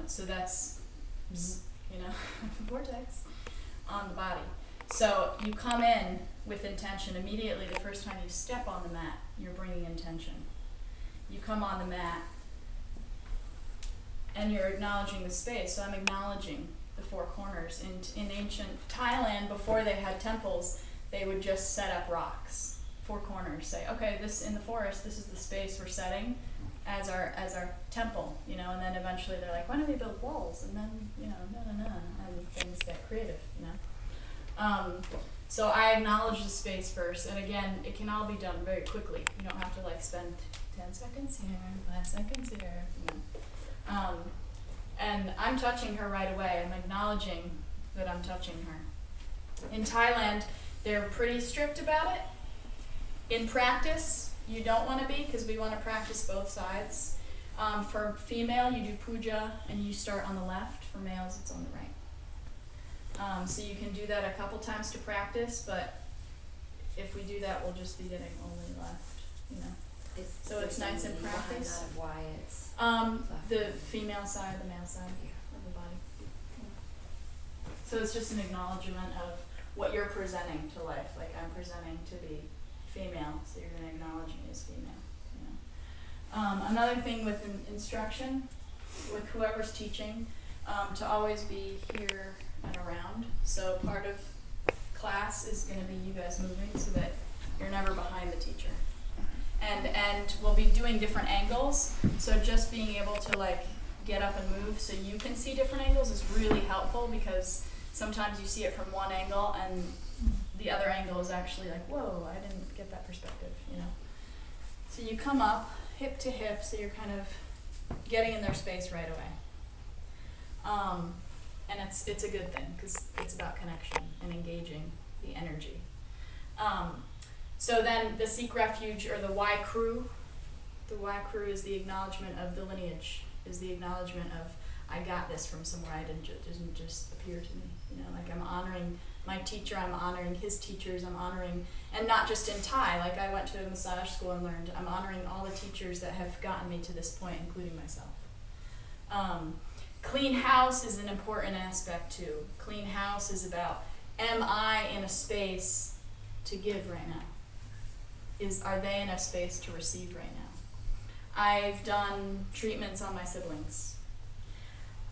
So that's, vortex on the body. So you come in with intention immediately. The first time you step on the mat, you're bringing intention. You come on the mat and you're acknowledging the space. So I'm acknowledging the four corners. In ancient Thailand, before they had temples, they would just set up rocks, four corners. Say, okay, this in the forest, this is the space we're setting as our temple, and then eventually they're like, why don't we build walls? And then, and things get creative, So I acknowledge the space first, and again, it can all be done very quickly. You don't have to spend 10 seconds here, 5 seconds here, and I'm touching her right away. I'm acknowledging that I'm touching her. In Thailand, they're pretty strict about it. In practice, you don't want to be, because we want to practice both sides. For female, you do puja, and you start on the left. For males, it's on the right. So you can do that a couple times to practice, but if we do that, we'll just be getting only left, So it's nice in practice. Why it's the female side, the male side of the body. So it's just an acknowledgement of what you're presenting to life. Like, I'm presenting to be female, so you're going to acknowledge me as female. Another thing with instruction, with whoever's teaching, to always be here and around. So part of class is going to be you guys moving so that you're never behind the teacher. And we'll be doing different angles, so just being able to get up and move so you can see different angles is really helpful, because sometimes you see it from one angle and the other angle is actually whoa, I didn't get that perspective, So you come up hip to hip, so you're kind of getting in their space right away. And it's a good thing, because it's about connection and engaging the energy. So then the seek refuge, or the why crew. The why crew is the acknowledgement of the lineage, is the acknowledgement of, I got this from somewhere, it didn't just appear to me. I'm honoring my teacher, I'm honoring his teachers, I'm honoring, and not just in Thai, I went to a massage school and learned, I'm honoring all the teachers that have gotten me to this point, including myself. Clean house is an important aspect too. Clean house is about, am I in a space to give right now? Are they in a space to receive right now? I've done treatments on my siblings.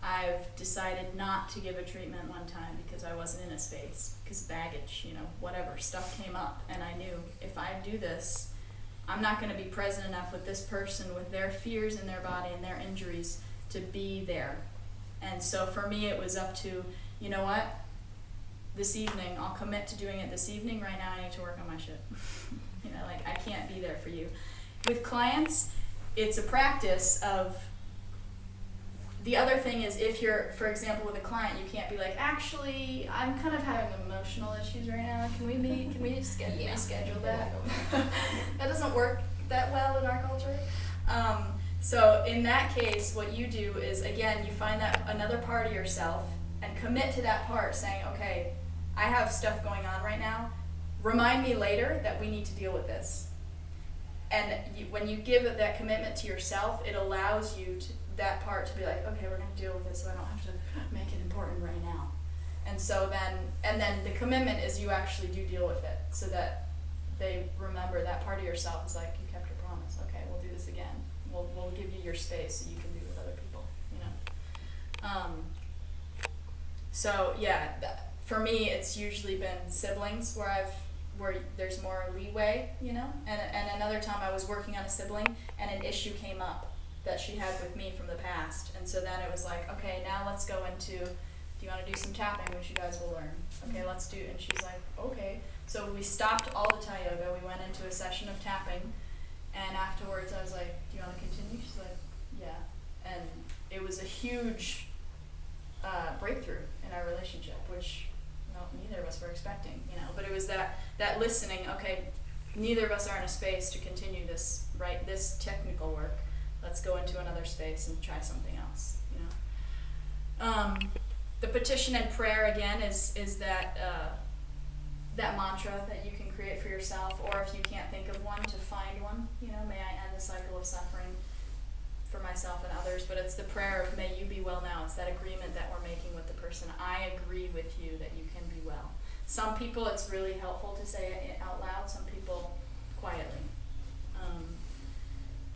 I've decided not to give a treatment one time because I wasn't in a space, because baggage, whatever, stuff came up, and I knew if I do this, I'm not going to be present enough with this person, with their fears in their body and their injuries, to be there. And so for me, it was up to, you know what, this evening, I'll commit to doing it this evening. Right now, I need to work on my shit. I can't be there for you. With clients, it's a practice of, the other thing is, if you're, for example, with a client, you can't be like, actually, I'm kind of having emotional issues right now. Can we meet? Can we reschedule that? That doesn't work that well in our culture. So in that case, what you do is, again, you find that another part of yourself and commit to that part, saying, okay, I have stuff going on right now. Remind me later that we need to deal with this. And when you give that commitment to yourself, it allows you to, that part to be like, okay, we're going to deal with this, so I don't have to make it important right now. And so then the commitment is you actually do deal with it, so that they remember that part of yourself is like, you kept your promise. Okay, we'll do this again. We'll give you your space so you can be with other people. So yeah, for me, it's usually been siblings where there's more leeway, and another time I was working on a sibling and an issue came up that she had with me from the past, and so then it was like, okay, now let's go into, do you want to do some tapping, which you guys will learn? Okay, let's do it. And she's like, okay. So we stopped all the Thai yoga, we went into a session of tapping, and afterwards I was like, do you want to continue? She's like, yeah. And it was a huge breakthrough in our relationship, which neither of us were expecting, but it was that listening, okay, neither of us are in a space to continue this, right, this technical work. Let's go into another space and try something else, The petition and prayer, again, is that that mantra that you can create for yourself, or if you can't think of one, to find one. May I end the cycle of suffering for myself and others, but it's the prayer of may you be well now. It's that agreement that we're making with the person. I agree with you that you can be well. Some people it's really helpful to say it out loud, some people quietly.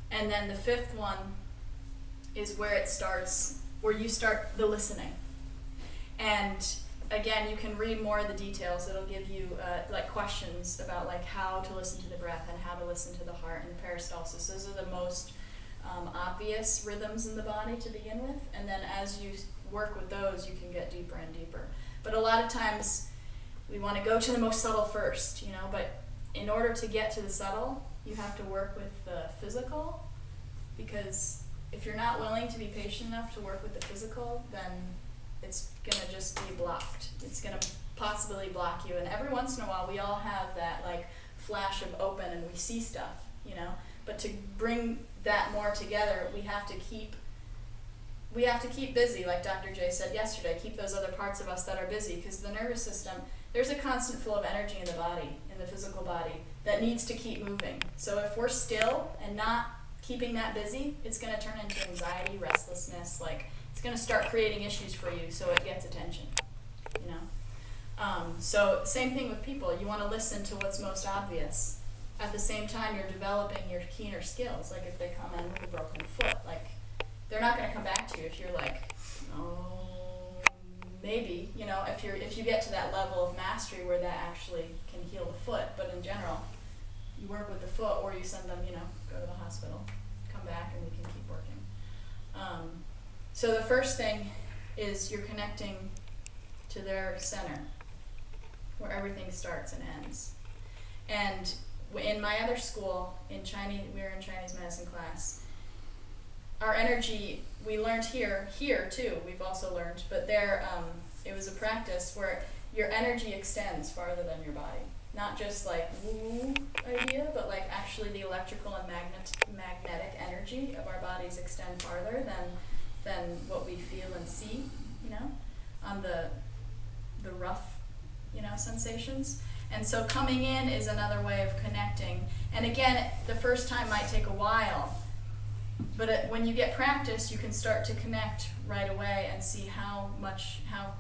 And then the fifth one is where it starts, where you start the listening. And again, you can read more of the details. It'll give you like questions about like how to listen to the breath and how to listen to the heart and the peristalsis. Those are the most obvious rhythms in the body to begin with. And then as you work with those, you can get deeper and deeper. But a lot of times we want to go to the most subtle first, you know, but in order to get to the subtle, you have to work with the physical, because if you're not willing to be patient enough to work with the physical, then it's going to just be blocked. It's going to possibly block you. And every once in a while, we all have that like flash of open and we see stuff, you know. But to bring that more together, we have to keep busy, like Dr. J said yesterday, keep those other parts of us that are busy, because the nervous system, there's a constant flow of energy in the body, in the physical body, that needs to keep moving. So if we're still and not keeping that busy, it's going to turn into anxiety, restlessness, like it's going to start creating issues for you, so it gets attention, you know. So same thing with people. You want to listen to what's most obvious. At the same time, you're developing your keener skills. Like if they come in with a broken foot, like they're not going to come back to you if you're like, oh, maybe, you know, if you get to that level of mastery where that actually can heal the foot. But in general, you work with the foot, or you send them, you know, go to the hospital, come back, and we can keep working. So the first thing is you're connecting to their center, where everything starts and ends. And in my other school, in Chinese, we were in Chinese medicine class, our energy, we learned here too, we've also learned, but there, it was a practice where your energy extends farther than your body. Not just like woo idea, but like actually the electrical and magnetic energy of our bodies extend farther than what we feel and see, you know, on the rough, you know, sensations. And so coming in is another way of connecting. And again, the first time might take a while, but when you get practice, you can start to connect right away and see how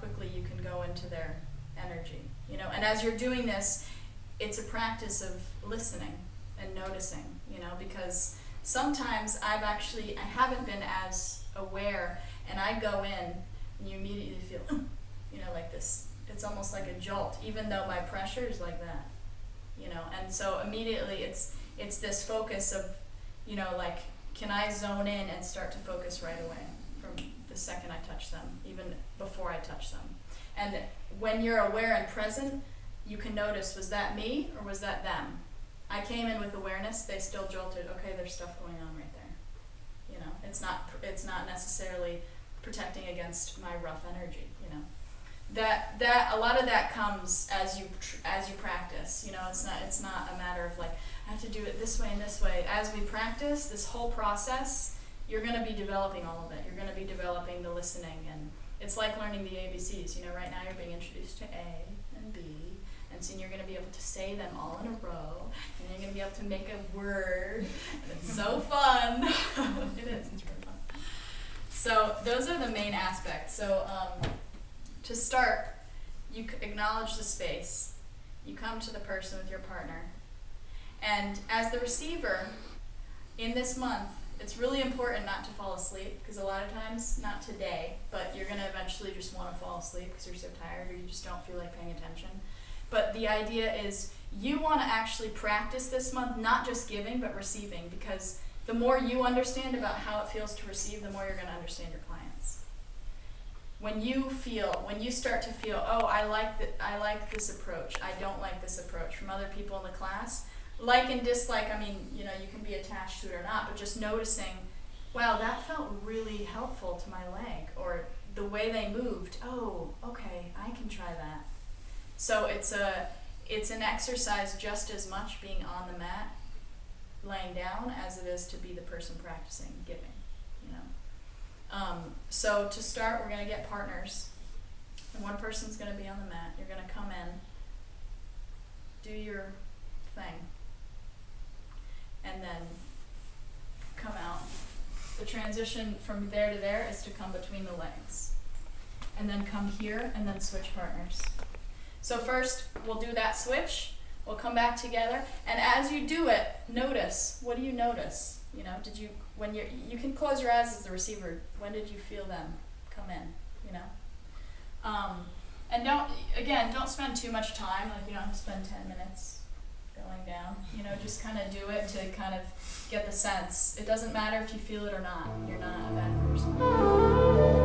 quickly you can go into their energy, you know. And as you're doing this, it's a practice of listening and noticing, you know, because sometimes I haven't been as aware, and I go in and you immediately feel, you know, like this. It's almost like a jolt, even though my pressure is like that, you know. And so immediately it's this focus of, you know, like, can I zone in and start to focus right away from the second I touch them, even before I touch them. And when you're aware and present, you can notice, was that me or was that them? I came in with awareness, they still jolted, okay, there's stuff going on right there. You know, it's not necessarily protecting against my rough energy, you know. That a lot of that comes as you practice, you know. It's not a matter of like, I have to do it this way and this way. As we practice this whole process, you're going to be developing all of it. You're going to be developing the listening, and it's like learning the ABCs. You know, right now you're being introduced to A and B, and soon you're going to be able to say them all in a row, and you're going to be able to make a word, and it's so fun. It is. It's really fun. So those are the main aspects. So to start, you acknowledge the space. You come to the person with your partner. And as the receiver, in this month, it's really important not to fall asleep, because a lot of times, not today, but you're going to eventually just want to fall asleep because you're so tired or you just don't feel like paying attention. But the idea is you want to actually practice this month, not just giving, but receiving, because the more you understand about how it feels to receive, the more you're going to understand your clients. When you start to feel, oh, I like this approach, I don't like this approach from other people in the class, like and dislike, I mean, you know, you can be attached to it or not, but just noticing, wow, that felt really helpful to my leg, or the way they moved, oh, okay, I can try that. So it's an exercise just as much being on the mat, laying down, as it is to be the person practicing giving, you know. So to start, we're going to get partners, and one person's going to be on the mat. You're going to come in, do your thing, and then come out The transition from there to there is to come between the legs. And then come here, and then switch partners. So first, we'll do that switch. We'll come back together, and as you do it, notice. What do you notice? You know, you can close your eyes as the receiver. When did you feel them come in? You know, and don't spend too much time. Like, you don't have to spend 10 minutes going down. You know, just kind of do it to kind of get the sense. It doesn't matter if you feel it or not. You're not a bad person.